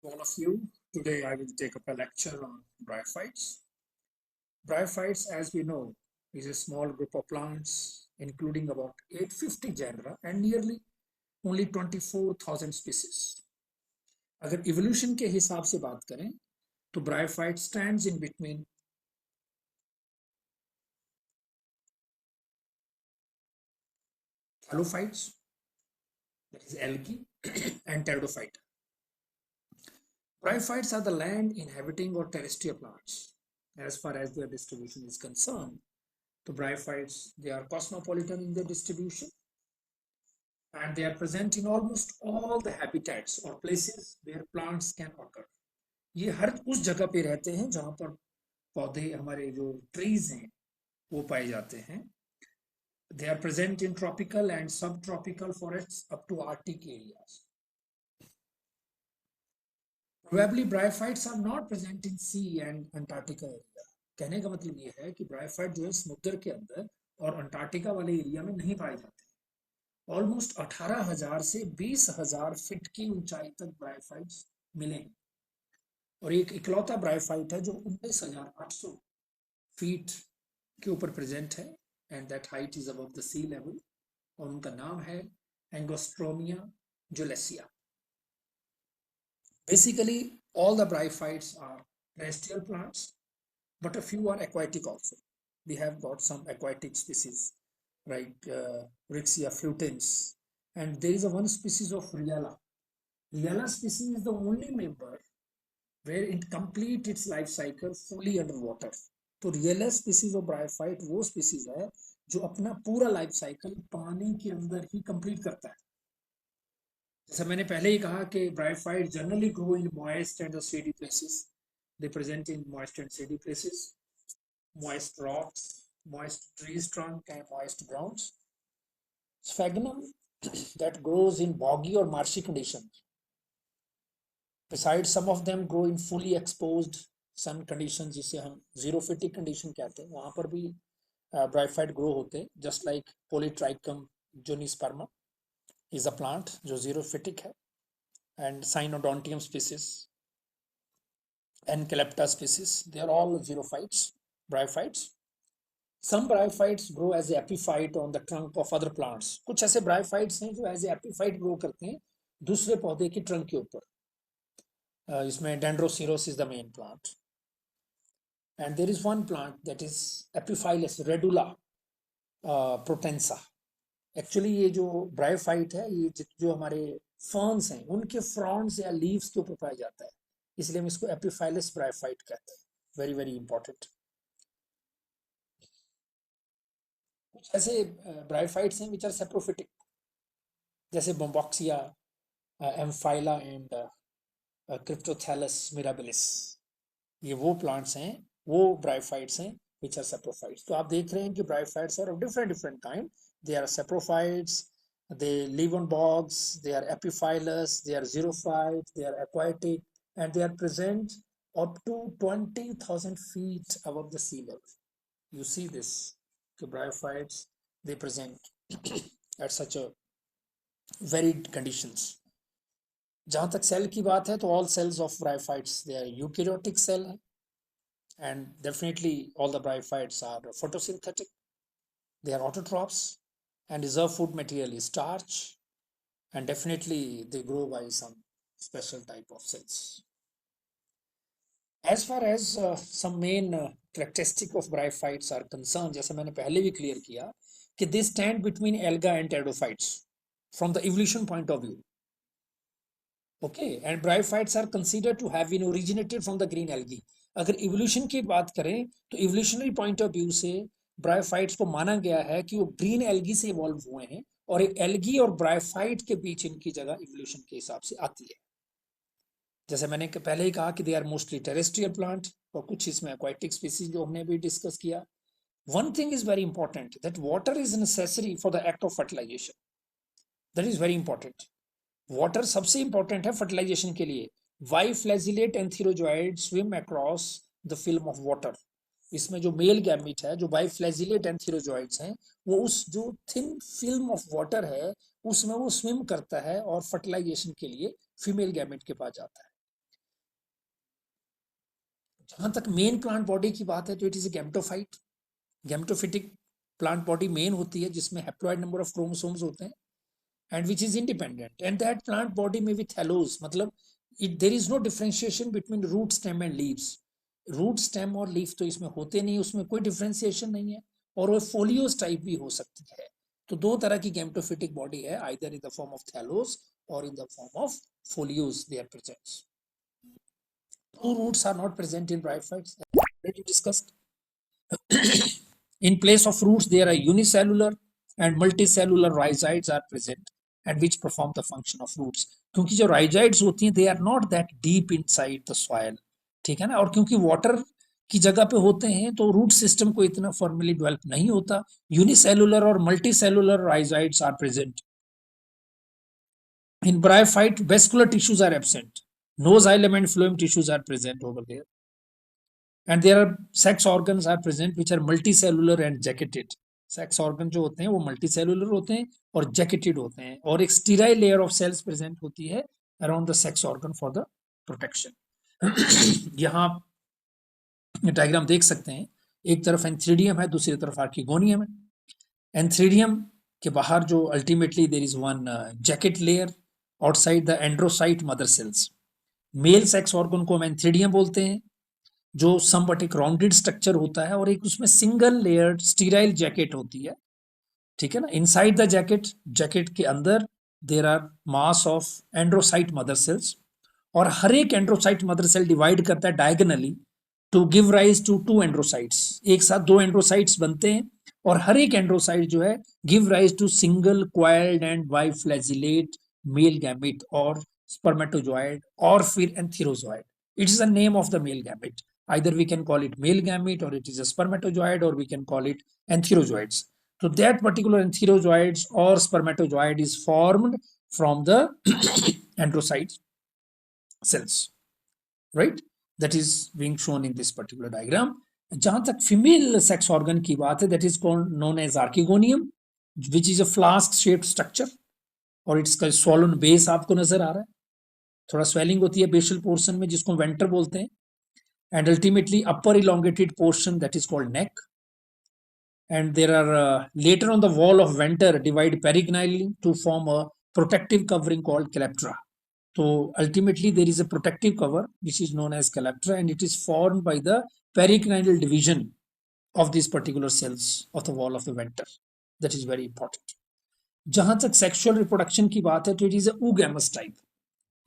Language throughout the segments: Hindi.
All of you. Today I will take up a lecture on bryophytes. Bryophytes, as we know, is a small group of plants including about 850 genera and nearly only 24,000 species. अगर evolution के हिसाब से बात करें तो bryophyte stands in between thallophytes, that is algae, and pteridophyta. Bryophytes are the land inhabiting or terrestrial plants. As far as their distribution is concerned, the bryophytes, they are cosmopolitan in their distribution and they are present in almost all the habitats or places where plants can occur. ये हर उस जगह पे रहते हैं जहां पर पौधे हमारे जो ट्रीज हैं वो पाए जाते हैं. They are present in tropical and subtropical forests up to Arctic areas. Probably bryophytes are not present in sea and Antarctica area. कहने का मतलब ये है कि bryophyte जो है समुद्र के अंदर और अंटार्कटिका वाले एरिया में नहीं पाए जाते. ऑलमोस्ट 18,000 से 20,000 फीट की ऊंचाई तक ब्रायोफाइट्स मिले हैं और एक इकलौता ब्रायोफाइट है जो 19,800 फीट के ऊपर प्रेजेंट है and that height is above the sea level और उनका नाम है एंगोस्ट्रोमिया जुलेसिया. Basically all the bryophytes are terrestrial plants, but a few are aquatic also. We have got some aquatic species like Rixia flutens, and there is a one species of Rhiella. Rhiella species is the only member where it complete its life cycle fully underwater. तो Rhiella species of bryophyte वो species है जो अपना पूरा लाइफ साइकिल पानी के अंदर ही कंप्लीट करता है. जैसा मैंने पहले ही कहा कि bryophyte generally grow in moist and shady places. They present in moist and shady places, moist rocks, moist trees trunk and moist grounds. Sphagnum that grows in boggy or marshy conditions. Besides, some of them grow in fully exposed sun conditions, जिसे हम xerophytic condition कहते हैं. वहां पर भी bryophyte grow होते हैं. Just like Polytrichum gymnosperma is a plant जो xerophytic है, and Cynodontium species and Calypta species, they are all xerophytes, bryophytes. Some bryophytes grow as a epiphyte on the trunk of other plants. कुछ ऐसे bryophytes हैं जो as a epiphyte grow करते हैं दूसरे पौधे की ट्रंक के ऊपर. इसमें Dendroceros is the main plant. And there is one plant that is Epiphyllus redula protensa. Actually ये जो ब्रायोफाइट है ये जो हमारे फर्न्स हैं उनके फ्रॉन्ड्स या लीव्स के ऊपर पाया जाता है, इसलिए हम इसको एपिफाइलस ब्रायोफाइट कहते हैं. Very very important. कुछ ऐसे ब्रायोफाइट्स हैं विच आर सेप्रोफिटिक जैसे बोम्बॉक्सिया, एम्फाइला एंड क्रिप्टोथैलस मिराबिलिस. ये वो प्लांट्स हैं, वो ब्रायोफाइट्स हैं विच आर सेप्रोफाइट्स. तो आप देख रहे हैं कि bryophytes are of different different kind. They are saprophytes, they live on bogs, they are epiphyllous, they are xerophytes, they are aquatic, and they are present up to 20,000 feet above the sea level. You see this, the bryophytes, they present at such a varied conditions. जहां तक सेल की बात है तो all cells of bryophytes they are eukaryotic cell है, and definitely all the bryophytes are photosynthetic. They are autotrophs and reserve food material is starch, and definitely they grow by some special type of cells. As far as some main characteristic of bryophytes are concerned, जैसे मैंने पहले भी क्लियर किया कि they stand between alga and pteridophytes from the evolution point of view. Okay, and bryophytes are considered to have been originated from the green algae. अगर evolution की बात करें तो evolutionary point of view से ब्रायोफाइट्स को माना गया है कि वो ग्रीन एल्गी से इवॉल्व हुए हैं और एक एल्गी और ब्रायोफाइट के बीच इनकी जगह इवोल्यूशन के हिसाब से आती है. जैसे मैंने पहले ही कहा कि they are mostly terrestrial plant और कुछ इसमें एक्वाटिक स्पीसीज जो हमने भी डिस्कस किया. One thing is very important that water is necessary for the act of fertilisation. That is very important. Water सबसे इंपॉर्टेंट है फर्टिलाइजेशन के लिए. Why flagellate antherozoid swim across the film of water. इसमें जो मेल गैमेट है जो बाइफ्लैजिलेट एंथीरोजॉइड्स हैं वो उस जो थिन फिल्म ऑफ वाटर है उसमें वो स्विम करता है और फर्टिलाइजेशन के लिए फीमेल गैमेट के पास जाता है. जहां तक मेन प्लांट बॉडी की बात है तो it is a gametophyte, gametophytic plant body main होती है जिसमें हैप्लॉइड नंबर ऑफ क्रोमोसोम्स होते हैं and which is independent, and that plant body may be thallose, मतलब there is no differentiation between root, stem and leaves. Root stem और लीफ तो इसमें होते नहीं, उसमें कोई डिफ्रेंसिएशन नहीं है, और वो फोलियोस टाइप भी हो सकती है। तो दो तरह की गैमेटोफिटिक बॉडी है, either in the form of thallose और in the form of foliose they are present. Two roots are not present in bryophytes, already discussed. In place of roots, there are unicellular and multicellular rhizoids are present, and which perform the function of roots. क्योंकि जो rhizoids होती हैं, they are not that deep inside the soil, ठीक है ना, और क्योंकि water की जगह पे होते हैं तो रूट सिस्टम को इतना फॉर्मली डेवलप नहीं होता। यूनिसेलुलर और multicellular rhizoids are present. In bryophyte, vascular tissues are absent. No xylem and phloem tissues are present over there. And there are sex organs are present which are multicellular and jacketed. Sex organ जो होते हैं वो मल्टीसेलुलर होते हैं और जैकेटेड होते हैं, और एक sterile layer of cells present होती है around the sex organ for the protection. यहाँ डायग्राम देख सकते हैं, एक तरफ एंथ्रीडियम है, दूसरी तरफ आर्किगोनियम है। एंथ्रीडियम के बाहर जो ultimately there is one jacket layer outside the androcyte mother cells. Male sex organ को हम एंथ्रीडियम बोलते हैं, जो समवट एक राउंडेड स्ट्रक्चर होता है और एक उसमें सिंगल लेयर्ड स्टीराइल जैकेट होती है, ठीक है ना। इनसाइड द जैकेट, जैकेट के अंदर there are mass of androcyte mother cells, और हर एक एंड्रोसाइट मदर सेल डिवाइड करता है diagonally to give rise to two androcytes. एक साथ दो एंड्रोसाइट्स बनते हैं, और हर एक एंड्रोसाइट जो है give rise to single coiled and biflagellate male gamete और स्पर्मेटोजॉइड और फिर antherozoid. It is the name of the male gamete. Either we can call it male gamete, or it is a spermatozoid, or we can call it antherozoids. So that particular antherozoids or spermatozoid is formed from the androcyte cells, right? That is being shown in this particular diagram. जहां तक फीमेल सेक्स ऑर्गन की बात है, that is called known as archegonium, which is a flask shaped structure, और इसका swollen base आपको नजर आ रहा है, थोड़ा स्वेलिंग होती है बेशल पोर्शन में जिसको वेंटर बोलते हैं, and ultimately upper elongated portion that is called neck, and there are later on the wall of venter divide perignally to form a protective covering called calyptra. So ultimately there is a protective cover which is known as calyptra, and it is formed by the perignal division of these particular cells of the wall of the venter. That is very important. जहां तक सेक्सुअल रिप्रोडक्शन की बात है तो it is a oogamous type.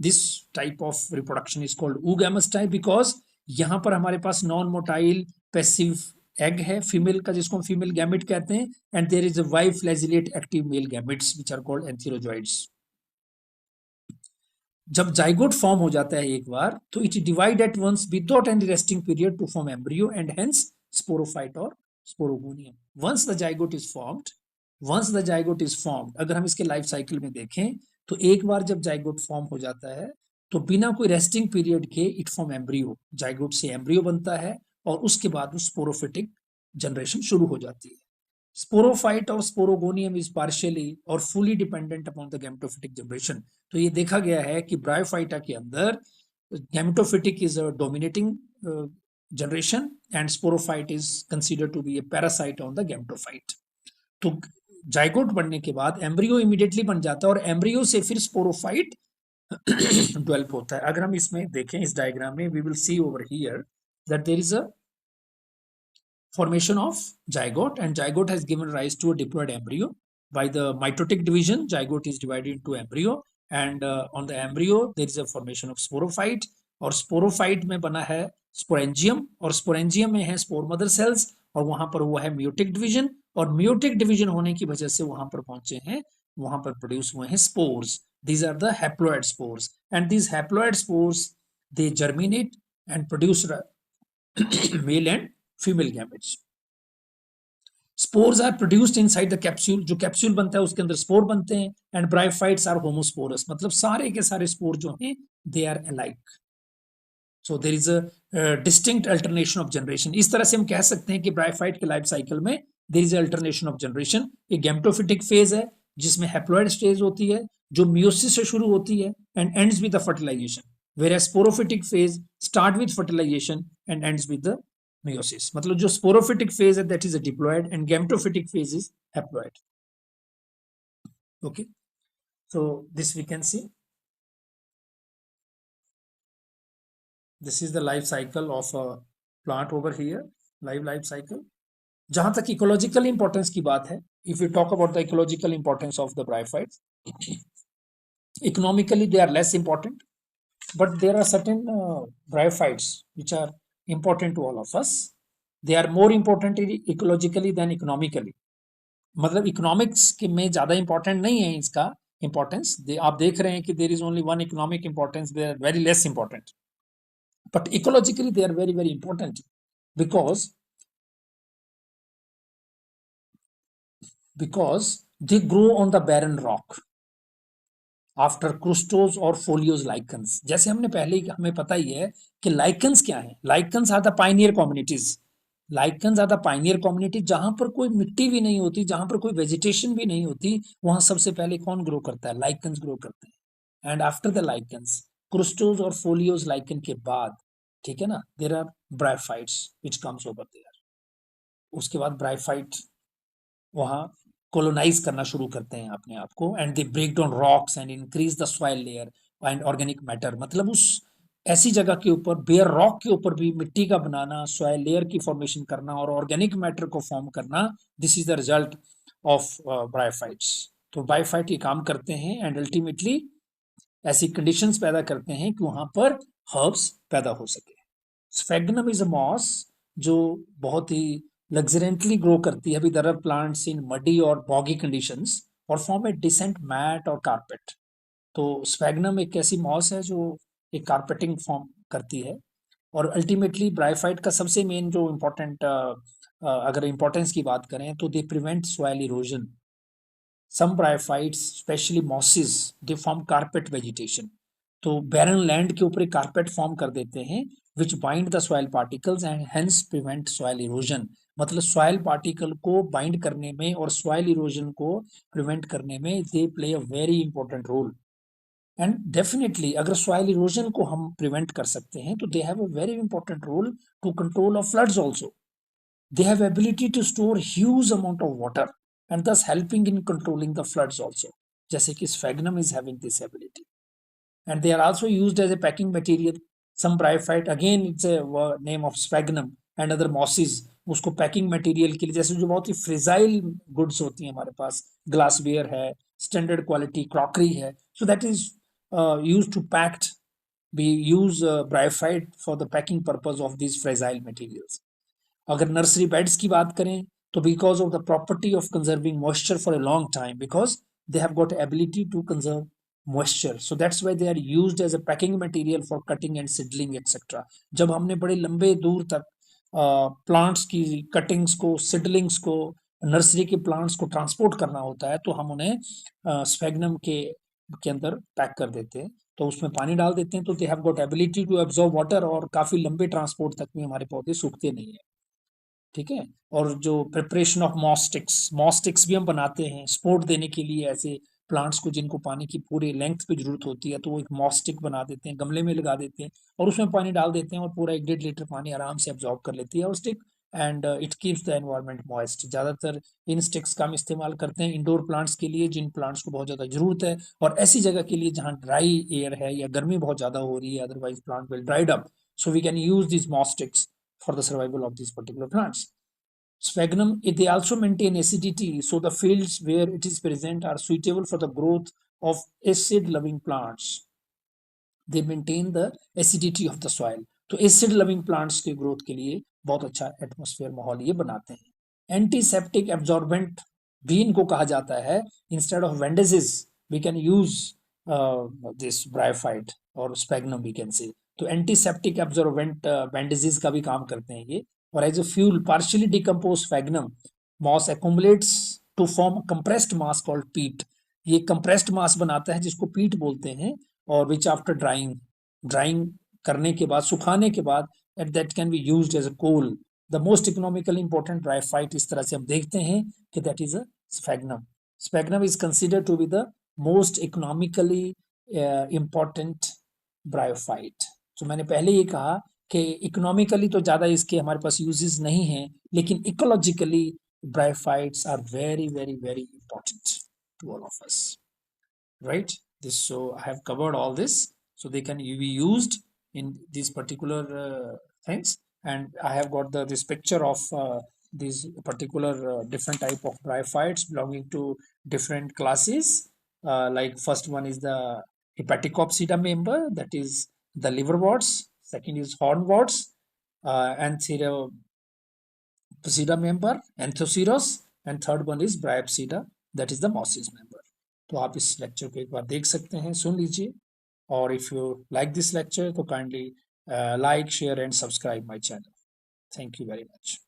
This type of reproduction is called oogamous type because यहाँ पर हमारे पास नॉन मोटाइल पैसिव एग है फीमेल का, जिसको हम फीमेल गैमेट कहते हैं, and there is a biflagellate active male gametes which are called antherozoids. जब जाइगोट फॉर्म हो जाता है एक बार, तो it divide at once without any resting period to form embryo and hence sporophyte और sporogonium. Once the zygote is formed, अगर हम इसके लाइफ साइकिल में देखें तो एक बार जब जाइगोट फॉर्म हो जाता है तो बिना कोई रेस्टिंग पीरियड के इट फॉर्म एम्ब्रियो, जाइगोट से एम्ब्रियो बनता है, और उसके बाद स्पोरोफिटिक जनरेशन शुरू हो जाती है। स्पोरोफाइट और स्पोरोगोनियम इज पार्शियली और fully dependent upon the gametophytic generation. तो ये देखा गया है कि ब्रायोफाइटा के अंदर gametophytic is a dominating generation and sporophyte is considered to be a parasite on the gametophyte. तो जाइगोट बनने के बाद एम्ब्रियो इमीडिएटली बन जाता है, और एम्ब्रियो से फिर स्पोरोफाइट डेवलप होता है। अगर हम इसमें देखें इस डायग्राम में, we will see over here that there is a formation of zygote, and zygote has given rise to a diploid embryo. By the mitotic division, zygote is divided into embryo, and on the embryo there is a formation of sporophyte, और sporophyte में बना है sporangium, और sporangium में है spore mother cells, और वहां पर हुआ है meiotic division, और meiotic division होने की वजह से वहां पर पहुंचे हैं, वहां पर प्रोड्यूस हुए हैं spores. These are the haploid spores, and these haploid spores they germinate and produce male and female gametes. Spores are produced inside the capsule, जो कैप्सूल बनता है उसके अंदर स्पोर बनते हैं, एंड ब्रायोफाइट्स आर होमोस्पोरस, मतलब सारे के सारे स्पोर जो हैं they are alike. So there is a distinct alternation of generation. इस तरह से हम कह सकते हैं कि ब्रायोफाइट के लाइफ साइकिल में there is alternation of generation. एक गैमेटोफिटिक फेज है जिसमें हैप्लॉइड स्टेज होती है जो मियोसिस से शुरू होती है and ends with the fertilization, whereas sporophytic phase start with fertilization and ends with the meiosis. मतलब जो sporophytic phase है that is diploid and gametophytic phase is haploid. Okay, so this we can see. This is the life cycle of a plant over here, life cycle. जहां तक इकोलॉजिकल इंपॉर्टेंस की बात है, if you talk about the ecological importance of the bryophytes, economically they are less important, but there are certain bryophytes which are important to all of us. They are more important ecologically than economically. मतलब इकोनॉमिक्स के में ज्यादा इंपॉर्टेंट नहीं है इसका इंपॉर्टेंस. आप देख रहे हैं कि there is only one economic importance, they are very less important, but ecologically they are very very important because they grow on the barren rock after crustose or foliose lichens. जैसे हमने पहले ही हमें पता ही है कि लाइकन्स क्या है. Lichens are the pioneer communities. Lichens are the pioneer community. जहां पर कोई मिट्टी भी नहीं होती, जहां पर कोई वेजिटेशन भी नहीं होती, वहां सबसे पहले कौन ग्रो करता है? लाइकन्स ग्रो करते हैं. And after the lichens, crustose और फोलियोज लाइकन के बाद, ठीक है ना, there are bryophytes which comes over there. उसके बाद ब्रायोफाइट वहां कोलोनाइज करना शुरू करते हैं अपने आप को, and they break down rocks and increase the soil layer and organic matter. मतलब उस ऐसी जगह के ऊपर, बेयर रॉक के ऊपर भी मिट्टी का बनाना, सॉइल लेयर की फॉर्मेशन करना और ऑर्गेनिक मैटर को फॉर्म करना, this is the result of bryophytes. तो ब्रायोफाइट ये काम करते हैं एंड अल्टीमेटली ऐसी कंडीशंस पैदा करते हैं कि वहां पर हर्ब्स पैदा हो सके. स्फेगनम इज अ मॉस जो बहुत ही लग्जरेंटली ग्रो करती है with other plants in muddy और बॉगी कंडीशंस और फॉर्म ए डिसेंट मैट और कारपेट. तो स्फेगनम एक ऐसी मॉस है जो एक कारपेटिंग फॉर्म करती है. और अल्टीमेटली ब्रायोफाइट का सबसे मेन जो इम्पोर्टेंट, अगर इम्पोर्टेंस की बात करें तो they prevent soil erosion. Some bryophytes, especially mosses, they form carpet vegetation. तो barren land के ऊपर एक carpet form कर देते हैं which bind the soil particles and hence prevent soil erosion. मतलब soil particle को bind करने में और soil erosion को prevent करने में they play a very important role. And definitely अगर soil erosion को हम prevent कर सकते हैं तो they have a very important role to control of floods also. They have ability to store huge amount of water and thus helping in controlling the floods also. जैसे कि sphagnum is having this ability. And they are also used as a packing material. Some bryophyte, again it's a name of sphagnum and other mosses, उसको पैकिंग मटेरियल के लिए, जैसे जो बहुत ही फ्रेजाइल गुड्स होती हैं हमारे पास, ग्लासवेयर है, स्टैंडर्ड क्वालिटी क्रॉकरी है, so that is use to packed, we use bryophyte for the packing purpose of these fragile materials. अगर नर्सरी बेड्स की बात करें तो because of the property of conserving moisture for a long time, because they have got ability to conserve moisture, so that's why they are used as a packing material for cutting and seedling etcetera. जब हमने बड़े लंबे दूर तक प्लांट्स की कटिंग्स को, सिडलिंग्स को, नर्सरी के प्लांट्स को ट्रांसपोर्ट करना होता है तो हम उन्हें स्फेगनम के अंदर पैक कर देते हैं. तो उसमें पानी डाल देते हैं तो they have got ability to absorb water और काफी लंबे ट्रांसपोर्ट तक में हमारे पौधे सूखते नहीं है. ठीक है. और जो प्रिपरेशन ऑफ मॉस्टिक्स भी हम बनाते हैं सपोर्ट देने के लिए ऐसे प्लांट्स को जिनको पानी की पूरे लेंथ पे जरूरत होती है, तो वो एक मॉस्टिक बना देते हैं, गमले में लगा देते हैं और उसमें पानी डाल देते हैं और पूरा 1-1.5 लीटर पानी आराम से एब्जॉर्ब कर लेती है और stick, and it keeps the environment moist. ज्यादातर इन स्टिक्स का हम इस्तेमाल करते हैं इंडोर प्लांट्स के लिए, जिन प्लांट्स को बहुत ज्यादा जरूरत है, और ऐसी जगह के लिए जहाँ ड्राई एयर है या गर्मी बहुत ज्यादा हो रही है, otherwise plant will dried up, so we can use this मॉस्टिक्स for the survival of this particular plants. Sphagnum, they also maintain acidity, so the fields where it is present are suitable for the growth of acid-loving plants. They maintain the acidity of the soil. तो acid-loving plants के growth के लिए बहुत अच्छा atmosphere माहौल ये बनाते हैं. Antiseptic absorbent भी इनको कहा जाता है. Instead of bandages, we can use this bryophyte or sphagnum we can say. तो antiseptic absorbent bandages का भी काम करते हैं ये. और as a fuel partially decomposed sphagnum moss accumulates to form compressed mass called peat. ये compressed mass बनाता है जिसको peat बोलते हैं, और which after drying करने के बाद, सुखाने के बाद, that can be used as a coal. The most economically important bryophyte इस तरह से हम देखते हैं कि that is a sphagnum. Sphagnum is considered to be the most economically important bryophyte. तो मैंने पहले ये कहा कि इकोनॉमिकली तो ज़्यादा इसके हमारे पास यूजेस नहीं हैं, लेकिन ecologically bryophytes are very very very important to all of us, right? This, so I have covered all this, so they can be used in these particular things. And I have got this picture of these particular different type of bryophytes belonging to different classes. Like first one is the Hepaticopsida member, that is the liverworts. Second is hornworts, Anthopsida member, Anthoceros, and third one is Bryopsida, that is the Mosses member. तो आप इस लेक्चर को एक बार देख सकते हैं, सुन लीजिए, और if you like this lecture तो kindly like, share and subscribe my channel. Thank you very much.